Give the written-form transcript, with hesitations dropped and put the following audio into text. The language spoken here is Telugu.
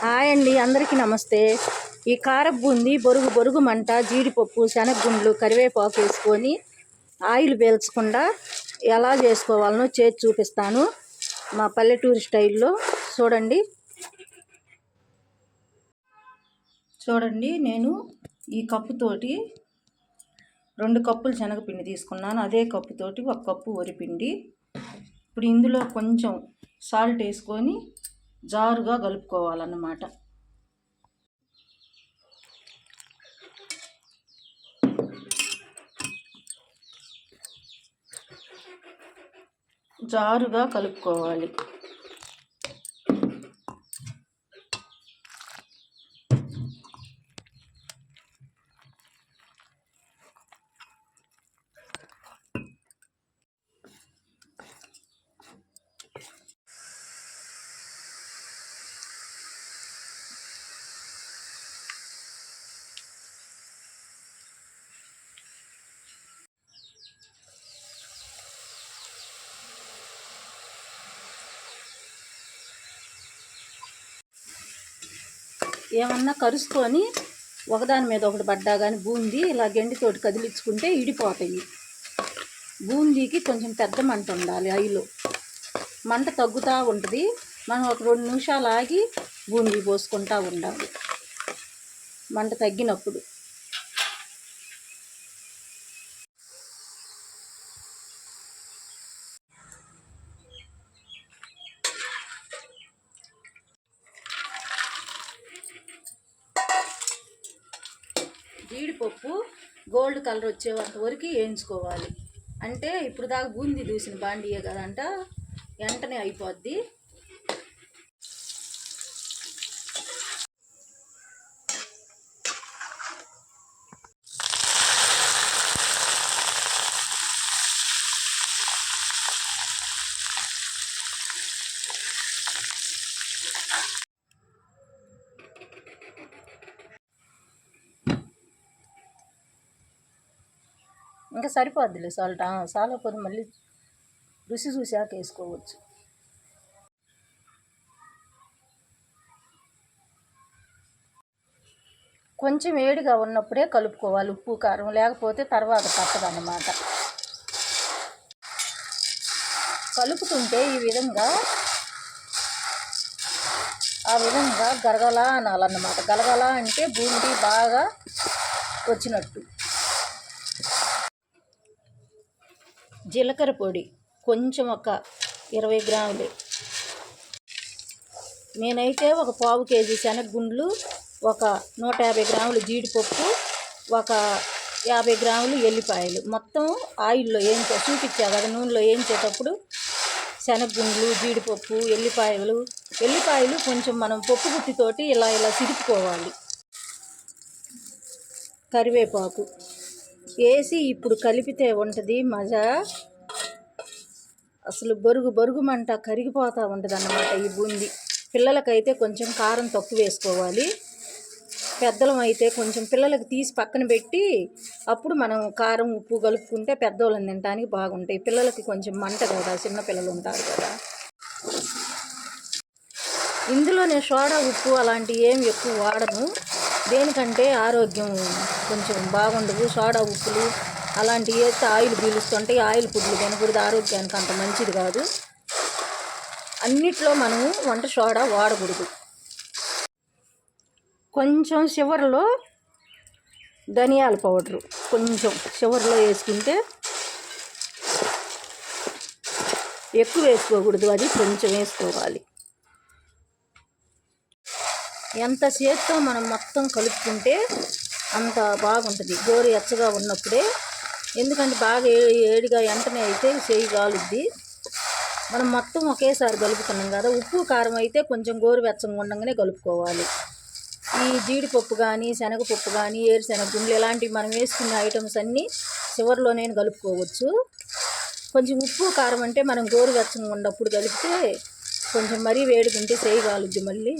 హాయ్ అండి, అందరికీ నమస్తే. ఈ కారపు బూందీ బొరుగు మంట, జీడిపప్పు, శనగగుండ్లు, కరివేపాకు వేసుకొని ఆయిల్ పీల్చకుండా ఎలా చేసుకోవాలనో చేసి చూపిస్తాను మా పల్లెటూరు స్టైల్లో. చూడండి నేను ఈ కప్పుతోటి 2 కప్పులు శనగపిండి తీసుకున్నాను. అదే కప్పుతోటి 1 కప్పు వరిపిండి. ఇప్పుడు ఇందులో కొంచెం సాల్ట్ వేసుకొని జారుగా కలుపుకోవాలన్నమాట. జారుగా కలుపుకోవాలి. ఏమన్నా కరుసుకొని ఒకదాని మీద ఒకటి పడ్డా కానీ బూందీ ఇలా గెండితోటి కదిలించుకుంటే ఇడిపోతాయి. బూందీకి కొంచెం పెద్ద మంట ఉండాలి. ఆయిల్లో మంట తగ్గుతూ ఉంటుంది. మనం ఒక 2 నిమిషాలు ఆగి బూందీ పోసుకుంటూ ఉండాలి మంట తగ్గినప్పుడు. జీడిపప్పు గోల్డ్ కలర్ వచ్చేంత వరకు వేయించుకోవాలి. అంటే ఇప్పుడు దాకా బూందీ దూసిన బాండియే కదంట, వెంటనే అయిపోద్ది. ఇంకా సరిపోద్దిలే సాల్ట్. చాలా పొడి మళ్ళీ రుచి చూసాక వేసుకోవచ్చు. కొంచెం వేడిగా ఉన్నప్పుడే కలుపుకోవాలి ఉప్పు కారం, లేకపోతే తర్వాత పట్టదన్నమాట. కలుపుతుంటే ఈ విధంగా గరగలా అనాలన్నమాట. గలగలా అంటే బూందీ బాగా వచ్చినట్టు. జీలకర్ర పొడి కొంచెం ఒక 20 గ్రాములు. నేనైతే ఒక 1/4 కేజీ శనగగుండ్లు, ఒక 150 గ్రాములు జీడిపప్పు, ఒక 50 గ్రాములు ఎల్లిపాయలు మొత్తం ఆయిల్లో చూపించా కదా, నూనెలో వేయించేటప్పుడు శనగగుండ్లు, జీడిపప్పు, ఎల్లిపాయలు కొంచెం మనం పప్పు గుత్తితోటి ఇలా సిరుపుకోవాలి. కరివేపాకు వేసి ఇప్పుడు కలిపితే ఉంటుంది మజా. అసలు బొరుగు మంట కరిగిపోతూ ఉంటుంది అన్నమాట ఈ బూందీ. పిల్లలకైతే కొంచెం కారం తక్కువ వేసుకోవాలి. పెద్దలం అయితే కొంచెం పిల్లలకి తీసి పక్కన పెట్టి అప్పుడు మనం కారం ఉప్పు కలుపుకుంటే పెద్దవాళ్ళని తినడానికి బాగుంటాయి. పిల్లలకి కొంచెం మంట కదా, చిన్నపిల్లలు ఉంటారు కదా. ఇందులో నేను సోడా ఉప్పు అలాంటివి ఏమి ఎక్కువ వాడను. దేనికంటే ఆరోగ్యం కొంచెం బాగుండదు. సోడా ఉప్పులు అలాంటివి వేస్తే ఆయిల్ పీలుస్తుంటాయి. ఆయిల్ ఫుడ్లు తినకూడదు, ఆరోగ్యానికి అంత మంచిది కాదు. అన్నిట్లో మనము వంట సోడా వాడకూడదు. కొంచెం చివరిలో ధనియాల పౌడరు కొంచెం చివరిలో వేసుకుంటే, ఎక్కువ వేసుకోకూడదు, అది కొంచెం వేసుకోవాలి. ఎంత చేత్తో మనం మొత్తం కలుపుకుంటే అంత బాగుంటుంది గోరువెచ్చగా ఉన్నప్పుడే. ఎందుకంటే బాగా ఏడిగా వెంటనే అయితే చేయి కాలుద్ది. మనం మొత్తం ఒకేసారి కలుపుకున్నాం కదా. ఉప్పు కారం అయితే కొంచెం గోరువెచ్చగా ఉండగానే కలుపుకోవాలి. ఈ జీడిపప్పు కానీ, శనగపప్పు కానీ, ఏరుశనగగుండ్లు ఇలాంటివి మనం వేసుకునే ఐటమ్స్ అన్నీ చివరిలో నేను కలుపుకోవచ్చు. కొంచెం ఉప్పు కారం అంటే మనం గోరువెచ్చగా ఉన్నప్పుడు కలిపితే కొంచెం మరీ వేడిగుంటే చేయి కాలుద్ది మళ్ళీ.